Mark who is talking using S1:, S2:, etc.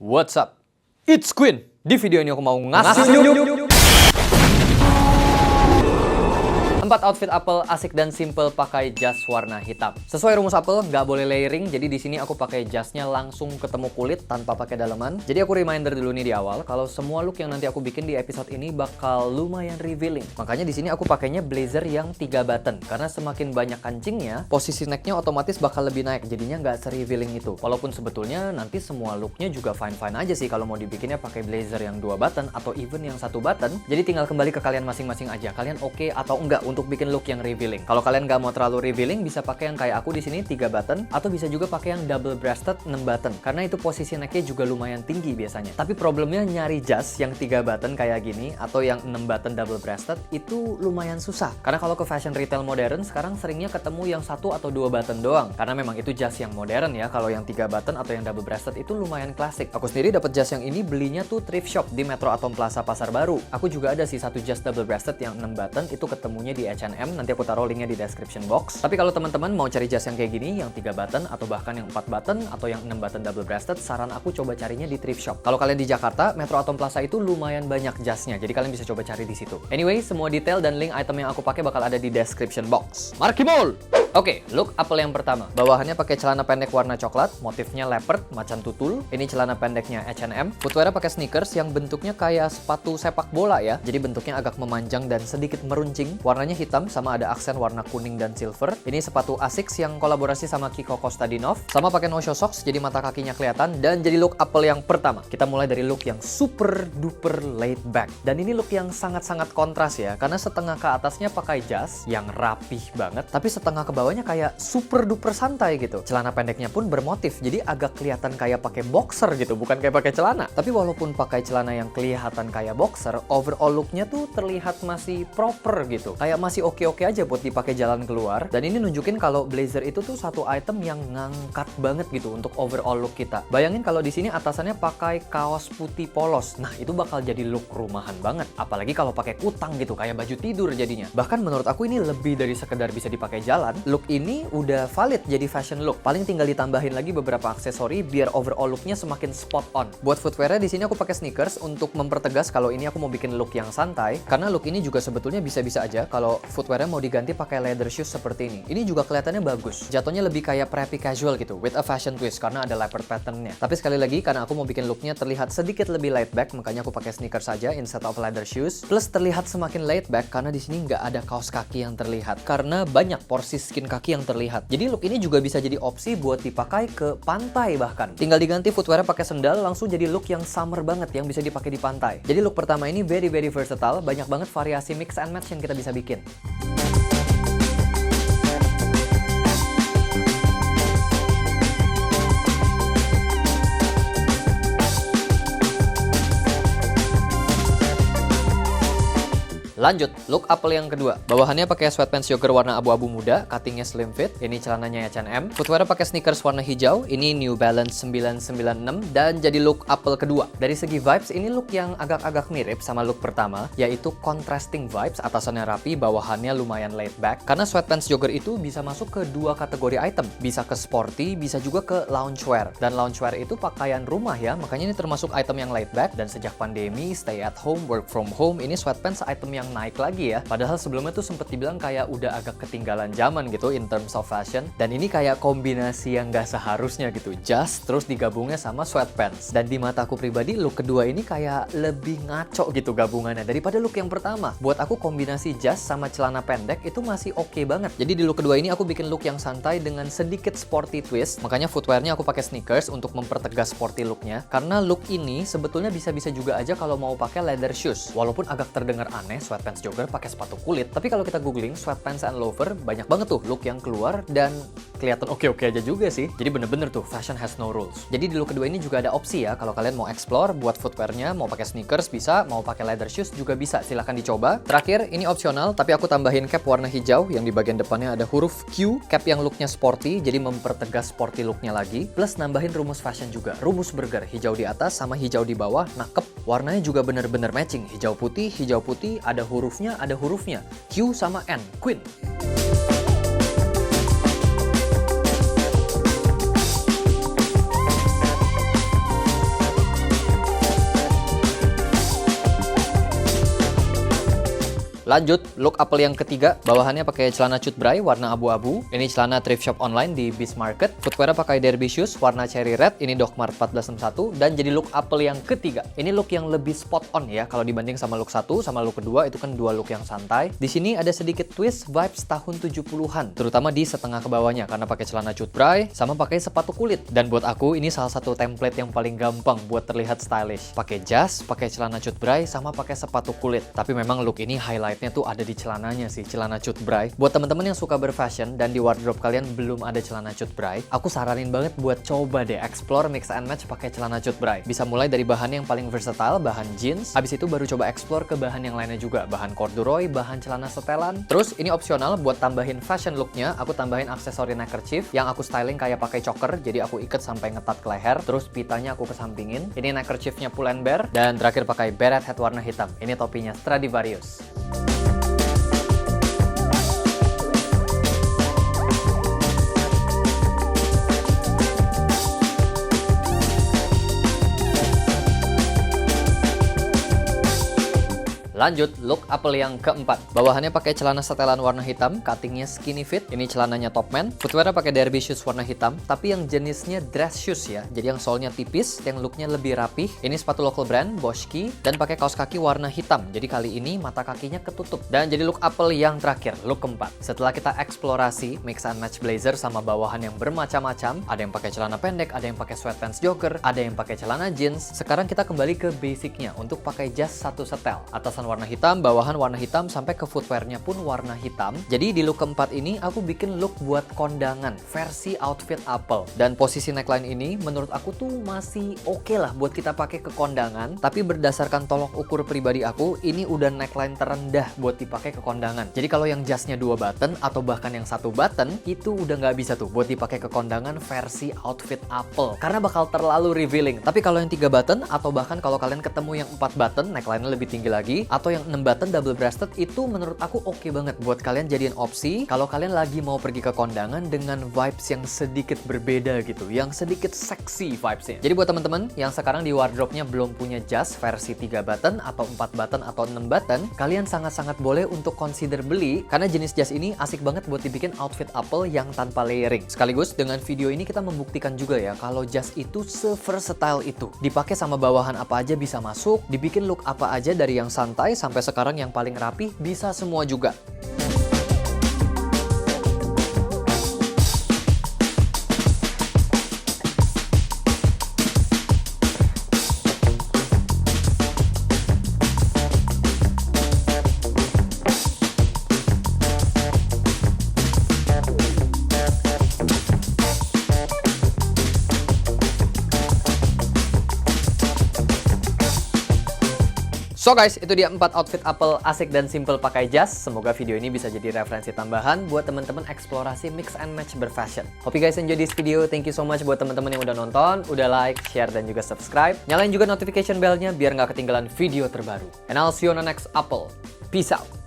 S1: What's up? It's Queen. Di video ini aku mau ngasih 4 outfit Apple asik dan simple pakai jas warna hitam. Sesuai rumus Apple, nggak boleh layering. Jadi di sini aku pakai jasnya langsung ketemu kulit tanpa pakai daleman. Jadi aku reminder dulu nih di awal kalau semua look yang nanti aku bikin di episode ini bakal lumayan revealing. Makanya di sini aku pakainya blazer yang 3 button karena semakin banyak kancingnya, posisi necknya otomatis bakal lebih naik. Jadinya nggak se-revealing itu. Walaupun sebetulnya nanti semua looknya juga fine-fine aja sih kalau mau dibikinnya pakai blazer yang 2 button atau even yang 1 button. Jadi tinggal kembali ke kalian masing-masing aja. Kalian oke atau enggak untuk bikin look yang revealing. Kalau kalian nggak mau terlalu revealing, bisa pakai yang kayak aku di sini 3 button, atau bisa juga pakai yang double breasted 6 button. Karena itu posisi necknya juga lumayan tinggi biasanya. Tapi problemnya nyari jas yang 3 button kayak gini, atau yang 6 button double breasted, itu lumayan susah. Karena kalau ke fashion retail modern, sekarang seringnya ketemu yang 1 atau 2 button doang. Karena memang itu jas yang modern ya. Kalau yang 3 button atau yang double breasted itu lumayan klasik. Aku sendiri dapat jas yang ini belinya tuh thrift shop di Metro Atom Plaza Pasar Baru. Aku juga ada sih satu jas double breasted yang 6 button, itu ketemunya di H&M, nanti aku taruh linknya di description box. Tapi kalau teman-teman mau cari jas yang kayak gini, yang 3 button atau bahkan yang 4 button atau yang 6 button double breasted, saran aku coba carinya di thrift shop. Kalau kalian di Jakarta, Metro Atom Plaza itu lumayan banyak jasnya, jadi kalian bisa coba cari di situ. Anyway, semua detail dan link item yang aku pakai bakal ada di description box. Markimol! Oke, look Apple yang pertama. Bawahannya pakai celana pendek warna coklat, motifnya leopard, macan tutul. Ini celana pendeknya H&M. Footwear pakai sneakers yang bentuknya kayak sepatu sepak bola ya. Jadi bentuknya agak memanjang dan sedikit meruncing. Warnanya hitam sama ada aksen warna kuning dan silver. Ini sepatu Asics yang kolaborasi sama Kiko Kostadinov. Sama pakai no-show socks, jadi mata kakinya kelihatan. Dan jadi look Apple yang pertama. Kita mulai dari look yang super duper laid back. Dan ini look yang sangat-sangat kontras ya. Karena setengah ke atasnya pakai jas yang rapih banget. Tapi setengah ke bawahnya kayak super duper santai gitu. Celana pendeknya pun bermotif, jadi agak kelihatan kayak pakai boxer gitu, bukan kayak pakai celana. Tapi walaupun pakai celana yang kelihatan kayak boxer, overall looknya tuh terlihat masih proper gitu. Kayak masih oke-oke aja buat dipakai jalan keluar. Dan ini nunjukin kalau blazer itu tuh satu item yang ngangkat banget gitu untuk overall look kita. Bayangin kalau di sini atasannya pakai kaos putih polos. Nah, itu bakal jadi look rumahan banget. Apalagi kalau pakai kutang gitu, kayak baju tidur jadinya. Bahkan menurut aku ini lebih dari sekedar bisa dipakai jalan. Look ini udah valid jadi fashion look. Paling tinggal ditambahin lagi beberapa aksesori biar overall looknya semakin spot on. Buat footwearnya di sini aku pakai sneakers untuk mempertegas kalau ini aku mau bikin look yang santai. Karena look ini juga sebetulnya bisa-bisa aja kalau footwearnya mau diganti pakai leather shoes seperti ini. Ini juga kelihatannya bagus. Jatuhnya lebih kayak preppy casual gitu, with a fashion twist karena ada leopard patternnya. Tapi sekali lagi karena aku mau bikin looknya terlihat sedikit lebih laid back, makanya aku pakai sneakers saja instead of leather shoes. Plus terlihat semakin laid back karena di sini nggak ada kaos kaki yang terlihat. Karena banyak porsi skin kaki yang terlihat. Jadi look ini juga bisa jadi opsi buat dipakai ke pantai bahkan. Tinggal diganti footwear pakai sendal, langsung jadi look yang summer banget yang bisa dipakai di pantai. Jadi look pertama ini very versatile, banyak banget variasi mix and match yang kita bisa bikin. Lanjut, look Apple yang kedua. Bawahannya pakai sweatpants jogger warna abu-abu muda, cuttingnya slim fit. Ini celananya H&M. Footwear pakai sneakers warna hijau. Ini New Balance 996 dan jadi look Apple kedua. Dari segi vibes, ini look yang agak-agak mirip sama look pertama, yaitu contrasting vibes. Atasannya rapi, bawahannya lumayan laid back. Karena sweatpants jogger itu bisa masuk ke 2 kategori item. Bisa ke sporty, bisa juga ke loungewear. Dan loungewear itu pakaian rumah ya, makanya ini termasuk item yang laid back. Dan sejak pandemi, stay at home, work from home, ini sweatpants item yang naik lagi ya. Padahal sebelumnya tuh sempet dibilang kayak udah agak ketinggalan zaman gitu in terms of fashion. Dan ini kayak kombinasi yang gak seharusnya gitu. Jas terus digabungnya sama sweatpants. Dan di mataku pribadi look kedua ini kayak lebih ngaco gitu gabungannya daripada look yang pertama. Buat aku kombinasi jas sama celana pendek itu masih oke banget. Jadi di look kedua ini aku bikin look yang santai dengan sedikit sporty twist. Makanya footwearnya aku pakai sneakers untuk mempertegas sporty looknya. Karena look ini sebetulnya bisa-bisa juga aja kalau mau pakai leather shoes. Walaupun agak terdengar aneh sweatpants jogger pakai sepatu kulit, tapi kalau kita googling sweatpants and loafer banyak banget tuh look yang keluar dan kelihatan oke-oke aja juga sih. Jadi bener-bener tuh fashion has no rules. Jadi di look kedua ini juga ada opsi ya kalau kalian mau explore buat footwearnya, mau pakai sneakers bisa, mau pakai leather shoes juga bisa, silahkan dicoba. Terakhir ini opsional tapi aku tambahin cap warna hijau yang di bagian depannya ada huruf Q, cap yang looknya sporty jadi mempertegas sporty looknya lagi, plus nambahin rumus fashion juga, rumus burger, hijau di atas sama hijau di bawah, nakep. Warnanya juga bener-bener matching, hijau putih, ada hurufnya, Q sama N, Queen. Lanjut, look Apple yang ketiga. Bawahannya pakai celana cut bray warna abu-abu. Ini celana thrift shop online di Beast Market. Footwear pakai Derby shoes warna cherry red. Ini Doc Mart 1461. Dan jadi look Apple yang ketiga. Ini look yang lebih spot on ya. Kalau dibanding sama look 1 sama look kedua, itu kan dua look yang santai. Di sini ada sedikit twist vibes tahun 70-an. Terutama di setengah ke bawahnya. Karena pakai celana cut bray sama pakai sepatu kulit. Dan buat aku, ini salah satu template yang paling gampang buat terlihat stylish. Pakai jas, pakai celana cut bray, sama pakai sepatu kulit. Tapi memang look ini highlightnya tuh ada di celananya sih, celana cut bray. Buat teman-teman yang suka berfashion dan di wardrobe kalian belum ada celana cut bray, aku saranin banget buat coba deh explore mix and match pakai celana cut bray. Bisa mulai dari bahan yang paling versatile, bahan jeans. Habis itu baru coba explore ke bahan yang lainnya juga, bahan corduroy, bahan celana setelan. Terus ini opsional buat tambahin fashion looknya, aku tambahin aksesori neckerchief yang aku styling kayak pakai choker, jadi aku ikat sampai ngetat ke leher. Terus pitanya aku kesampingin. Ini neckerchiefnya pull and bear. Dan terakhir pakai beret hat warna hitam. Ini topinya Stradivarius. Lanjut, look Apple yang keempat. Bawahannya pakai celana setelan warna hitam, cuttingnya skinny fit. Ini celananya Topman. Footwear pakai Derby shoes warna hitam, tapi yang jenisnya dress shoes ya. Jadi yang solnya tipis, yang looknya lebih rapih. Ini sepatu local brand, Boschke, dan pakai kaos kaki warna hitam. Jadi kali ini mata kakinya ketutup. Dan jadi look Apple yang terakhir, look keempat. Setelah kita eksplorasi mix and match blazer sama bawahan yang bermacam-macam, ada yang pakai celana pendek, ada yang pakai sweatpants jogger, ada yang pakai celana jeans. Sekarang kita kembali ke basicnya untuk pakai jas satu setel. Atasan warna hitam, bawahan warna hitam, sampai ke footwearnya pun warna hitam. Jadi di look keempat ini aku bikin look buat kondangan versi outfit Apple. Dan posisi neckline ini menurut aku tuh masih oke lah buat kita pakai ke kondangan. Tapi berdasarkan tolok ukur pribadi aku, ini udah neckline terendah buat dipakai ke kondangan. Jadi kalau yang jasnya 2 button atau bahkan yang 1 button, itu udah nggak bisa tuh buat dipakai ke kondangan versi outfit Apple. Karena bakal terlalu revealing. Tapi kalau yang 3 button atau bahkan kalau kalian ketemu yang 4 button, neckline-nya lebih tinggi lagi, atau yang 6 button double breasted, itu menurut aku oke banget buat kalian jadiin opsi kalau kalian lagi mau pergi ke kondangan dengan vibes yang sedikit berbeda gitu, yang sedikit seksi vibesnya. Jadi buat teman-teman yang sekarang di wardrobe-nya belum punya jas versi 3 button atau 4 button atau 6 button, kalian sangat-sangat boleh untuk consider beli karena jenis jas ini asik banget buat dibikin outfit Apple yang tanpa layering. Sekaligus dengan video ini kita membuktikan juga ya kalau jas itu se-versatile itu. Dipakai sama bawahan apa aja bisa masuk, dibikin look apa aja dari yang santai sampai sekarang yang paling rapi, bisa semua juga. So guys, itu dia 4 outfit Apple asik dan simple pakai jas. Semoga video ini bisa jadi referensi tambahan buat teman-teman eksplorasi mix and match berfashion. Hope you guys enjoy this video. Thank you so much buat teman-teman yang udah nonton, udah like, share, dan juga subscribe. Nyalain juga notification bell-nya biar nggak ketinggalan video terbaru. And I'll see you on the next Apple. Peace out.